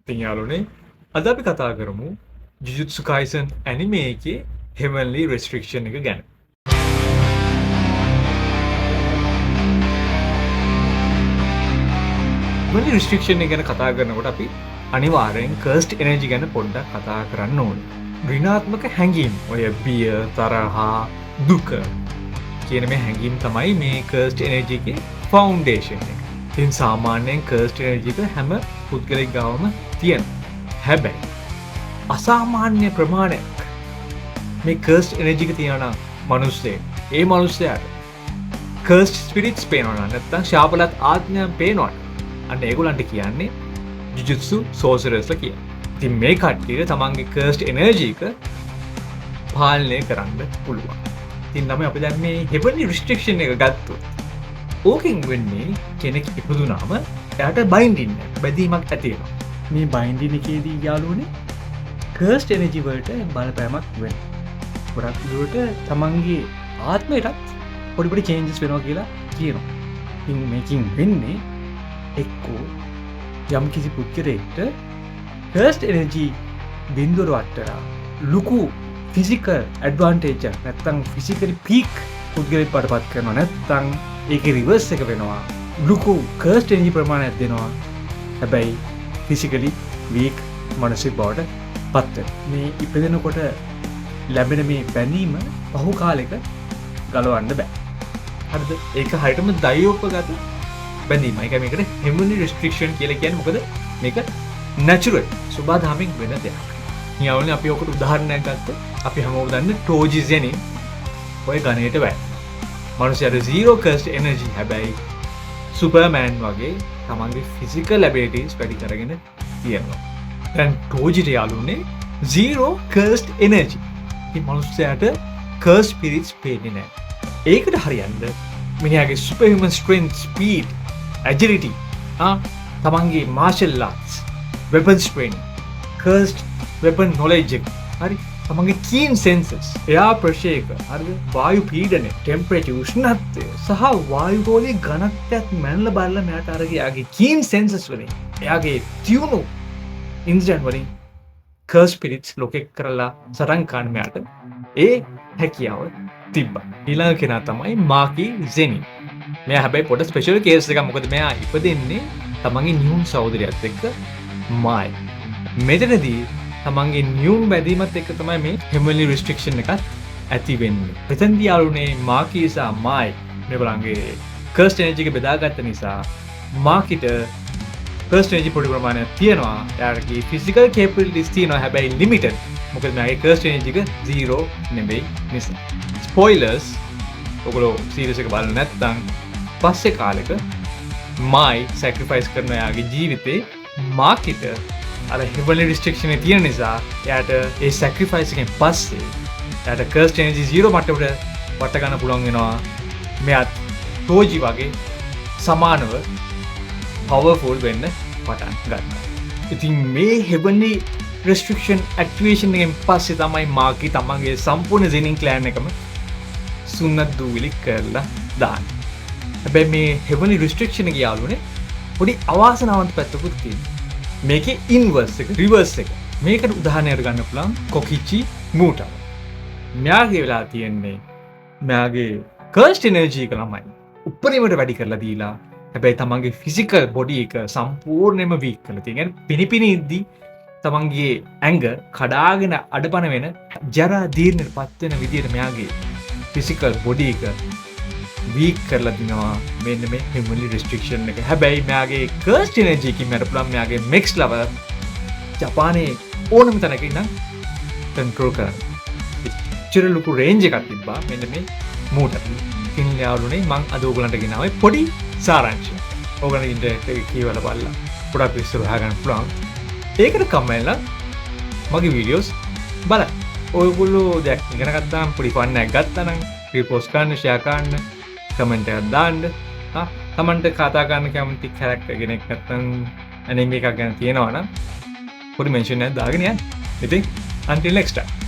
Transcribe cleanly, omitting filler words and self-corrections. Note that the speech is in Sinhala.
ඉතින් යාළුවනේ අද අපි කතා කරමු ජුජුත්සු කයිසන් ඇනිමේ එකේ හෙවන්ලි රෙස්ට්‍රික්ෂන් එක ගැන. හෙවන්ලි රෙස්ට්‍රික්ෂන් එක ගැන කතා කරනකොට අපි අනිවාර්යෙන් කර්ස්ට් එනර්ජි ගැන පොඩ්ඩක් කතා කරන්න ඕනේ. ඍණාත්මක හැඟීම් ඔය බිය, තරහා, දුක කියන මේ හැඟීම් තමයි මේ කර්ස්ට් එනර්ජි එකේ ෆවුන්ඩේෂන් එක. ඉතින් සාමාන්‍යයෙන් කර්ස්ට් එනර්ජි එක හැම පුද්ගලෙක් ගාවම තියෙනවා. හැබැයි අසාමාන්‍ය ප්‍රමාණයක් මේ කර්ස්ට් එනර්ජි එක තියෙනවා නම් මිනිස්සේ ඒ මිනිස්සයාට කර්ස්ට් ස්පිරිට්ස් පේනවා නම් නැත්නම් ශාපලත් ආත්මයන් පේනවා. අන්න ඒගොල්ලන්ට කියන්නේ ජුජුත්සු සෝසරර්ස්ලා කියලා. ඉතින් මේ කට්ටියට තමන්ගේ කර්ස්ට් එනර්ජි එක පාලනය කරන්න පුළුවන්. ඉතින් තමයි අපි දැන් මේ හෙවන්ලි රිස්ට්‍රික්ෂන් එක ගත්තොත් ඕකෙන් වෙන්නේ කෙනෙක් ඉපදුනාම එයාට බයින්ඩින් බැඳීමක් ඇති වෙනවා. මේ බයින්ඩින් එකේදී යාළුවනේ කර්ස්ට් එනර්ජි වලට බලපෑමක් වෙනවා. ගොඩක් දුරට තමන්ගේ ආත්මයටත් පොඩි පොඩි චේන්ජස් වෙනවා කියලා කියනවා. ඉතින් මේකින් වෙන්නේ එක්කෝ යම් කිසි පුද්ගලයෙක්ට කර්ස්ට් එනර්ජි බිඳුවට වටලා ලොකු ෆිසිකල් ඇඩ්වාන්ටේජ් එකක් නැත්නම් ෆිසිකලි පීක් පුද්ගලයෙක් වඩපත් කරනවා. නැත්නම් ඒකේ රිවර්ස් එක වෙනවා. ලොකු කර්ස්ට් එනර්ජි ප්‍රමාණයක් දෙනවා. හැබැයි ෆිසිකලි වීක් මනසික බවට පත් වෙනවා. මේ ඉපදෙනකොට ලැබෙන මේ බැඳීම පහු කාලෙක ගලවන්න බෑ. හරිද? ඒක හරියටම දෛවෝපගත බැඳීම. ඒක මේකට හෙවන්ලි රෙස්ට්‍රික්ෂන් කියලා කියන්නේ. මොකද මේක නැචරල් සබදාමෙන් වෙන දෙයක්. ඊයවලුනේ අපි ඔකට උදාහරණයක් ගත්තොත් අපි හැමෝම දන්නේ ටෝජි ජෙනින් ඔය ගණේට වැය. මනුස්සයාට zero cursed energy හැබැයි සුපර්මෑන් වගේ තමන්ගේ ෆිසිකල් ඇබිලිටිස් වැඩි කරගෙන තියෙනවා. දැන් ටෝජිට යාළුවනේ zero cursed energy. මේ මනුස්සයාට cursed spirits පේන්නේ නැහැ. ඒකට හරියන්න මිනිහාගේ superhuman strength, speed, agility, තමන්ගේ martial arts, weapons training, cursed weapon knowledge එක. හරි? තමන්ගේ keen senses, එයා ප්‍රශේක, හරිද? වායු පීඩනය, temperature, උෂ්ණත්වය සහ වායු ගෝලයේ ඝනත්වයත් මැනලා බලලා මෙයාට අරගේ යාගේ keen senses වලින් එයාගේ තියුණු ඉන්ද්‍රියන් වලින් cursed spirits ලොකෙක් කරලා සටන් ගන්න මෙයාට ඒ හැකියාව තිබ්බා. ඊළඟ කෙනා තමයි මාකි ජෙනි. මෙයා හැබැයි පොඩ ස්පෙෂල් කේස් එකක්. මොකද මෙයා ඉපදෙන්නේ තමන්ගේ නියුන් සහෝදරයත් එක්ක මායි. මෙතනදී තමන්ගේ නියුම් බැඳීමත් එක්ක තමයි මේ හෙවන්ලි රිස්ට්‍රික්ෂන් එකත් ඇති වෙන්නේ. මෙතනදී යාළුවනේ මාකි සහ මායි මේගොල්ලන්ගේ කර්ස්ට් එනර්ජි එක බෙදාගත්ත නිසා මාකිට කර්ස්ට් එනර්ජි පොඩි ප්‍රමාණයක් තියෙනවා. එයාගේ ෆිසිකල් කැපබිලිටිස් තියෙනවා. හැබැයි ලිමිටඩ්. මොකද මෙයාගේ කර්ස්ට් එනර්ජි එක 0 නෙමෙයි නිසා. ස්පොයිලර්ස් ඔයගොල්ලෝ සීරීස් එක බලන්න නැත්නම් පස්සේ කාලෙක මායි සැක්‍රිෆයිස් කරන එයාගේ ජීවිතේ මාකිට අර හෙවන්ලි රිස්ට්‍රික්ෂන් එක තියෙන නිසා එයාට ඒ සැක්‍රිෆයිස් එකෙන් පස්සේ එයාට කර්ස්ට් එනර්ජි 0 මට්ටමට වට ගන්න පුළුවන් වෙනවා. මෙයාත් ටෝජි වගේ සමානව පවර්ෆුල් වෙන්න පටන් ගන්නවා. ඉතින් මේ හෙවන්ලි රෙස්ට්‍රික්ෂන් ඇක්ටිවේෂන් එකෙන් පස්සේ තමයි මාකි තමන්ගේ සම්පූර්ණ ජෙනින් ක්ලෑන් එකම සුන්නත් දූවිලි කරලා දාන්නේ. හැබැයි මේ හෙවන්ලි රිස්ට්‍රික්ෂන් එක යාළුවනේ පොඩි අවාසනාවන්ත පැත්තකුත් තියෙනවා. මේකේ ඉන්වර්ස් එක, රිවර්ස් එක. මේකට උදාහරණයක් ගන්න පුළුවන් කොකිචි මූටා. මෙයාගේ වෙලා තියෙන්නේ මෙයාගේ කර්ස්ට් එනර්ජි එක ළමයි උපරිමයට වැඩි කරලා දීලා හැබැයි තමන්ගේ ෆිසිකල් බොඩි එක සම්පූර්ණයෙන්ම වීක් කරලා තියෙන. පිනිපිනි ඉද්දි තමන්ගේ ඇඟ කඩාගෙන අඩපණ වෙන ජරා දීර්ණයටපත් වෙන විදිහට මෙයාගේ ෆිසිකල් බොඩි එක වීක් කරලා දිනවා මෙන්න මේ හෙවන්ලි රිස්ට්‍රික්ෂන් එක. හැබැයි මෙයාගේ කර්ස්ට් එනර්ජි එකකින් මට පුළුවන් මෙයාගේ මෙක්ස් ලෙවල් ජපානයේ ඕනම තැනක ඉඳන් කන්ට්‍රෝල් කරන්න. ඉච්චර ලොකු රේන්ජ් එකක් තිබ්බා මෙන්න මේ මූටට. ඉතින් යාළුවනේ මම අද ඔයගලන්ට ගෙනාවේ පොඩි සාරාංශය. ඔයගලන්ට ඉන්ටර්නෙට් එකේ කියවලා බලලා පොඩක් විස්තර හොයාගන්න පුළුවන්. ඒකට කමෙන්ට්ලා මගේ වීඩියෝස් බලන්න. ඔයගොල්ලෝ දැන් ඉගෙන ගත්තාම පොඩි ෆන් එකක් ගත්තා නම් රීපෝස්ට් කරන්න, ෂෙයා කරන්න, කමෙන්ට් එකක් දාන්න. තමන්ට කතා කරන්න කැමති කැරක්ටර් කෙනෙක් නැත්නම් ඇනිමේ එකක් ගැන තියෙනවා නම් පොඩි මෙන්ෂන් එකක් දාගෙන යන්න. ඉතින් until next time.